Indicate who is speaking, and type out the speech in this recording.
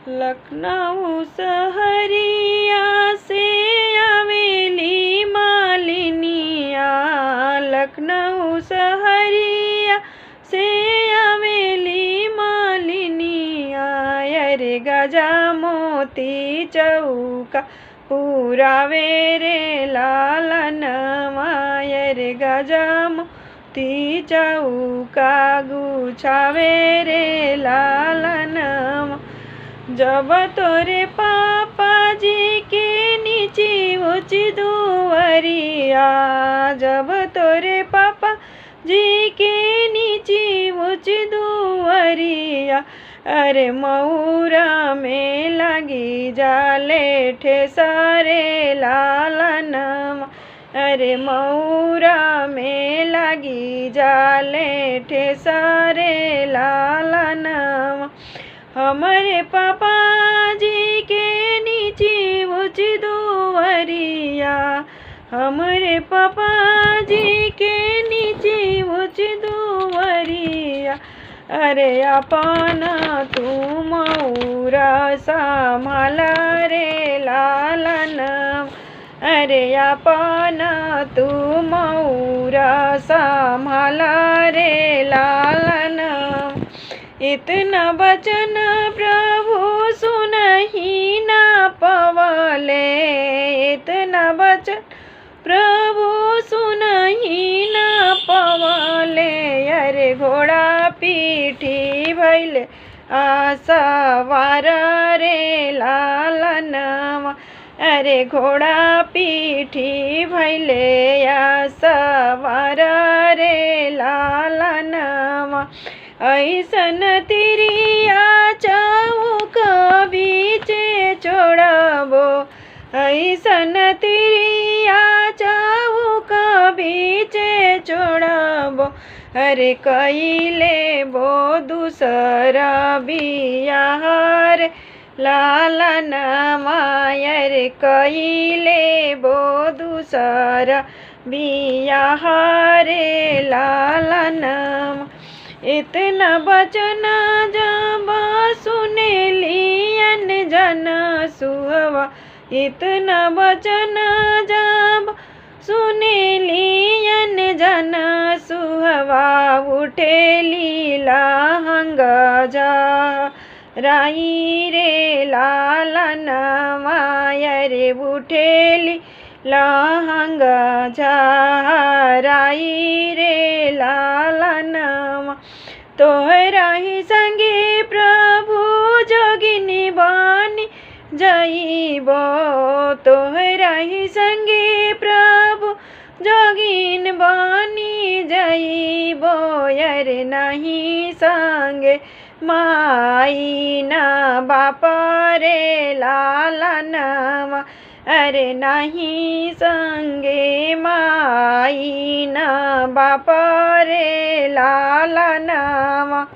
Speaker 1: लखनऊ सहरिया से आवेली मालिनिया, लखनऊ सहरिया से आवेली मालिनिया। अरे गजा मोती चौका पुरावे रे लालनवा, अरे गजा मोती चौका गुछावे रे लालनवा। जब तोरे पापा जी के नीचे ऊँची दुआरिया, जब तोरे पापा जी के नीचे ऊँची दुआरिया। अरे मऊरा में लगी जाले ठेसारे लालनवा, अरे मऊरा में लगी जाले ठेसारे लालनवा। हमारे पापा जी के नीचे ऊँची दुआरिया, हमारे पापा जी के नीचे ऊँची दुआरिया। अरे अपना तू मऊरा संभाला रे लालनवा, अरे अपना तू मऊरा संभाला रे लालनवा। इतना वचन प्रभु सुनहि ना पवले, इतना वचन प्रभु सुनहि ना पवले। अरे घोड़ा पीठी भैले आसवार रे लालनवा, अरे घोड़ा पीठी भैले आसवार रे लालनवा। ऐसन तिरिया चौक बीचे छोड़बो, ऐसन तिरिया चौक बीचे छोड़बो। अरे कइले बो दूसरा बियाह रे लालनवा, अरे कइले बो दूसरा बियाह रे लालनवा। इतना वचन जब सुनेलियन जन सुहवा, इतना वचन जब सुनेलियन जन सुहवा। उठेली लहंग जा राई रे लालनवा, अरे उठेली लहंग जा राई रे लालनवा। तोहरा ही संगे प्रभु जोगिनी बनी जाइबो, तोहरा ही संगे प्रभु जोगिन बनी जाइबो। अरे नहीं संगे माई ना बाप रे लालनवा, अरे नहीं संगे माई ना बाप रे लालनवा।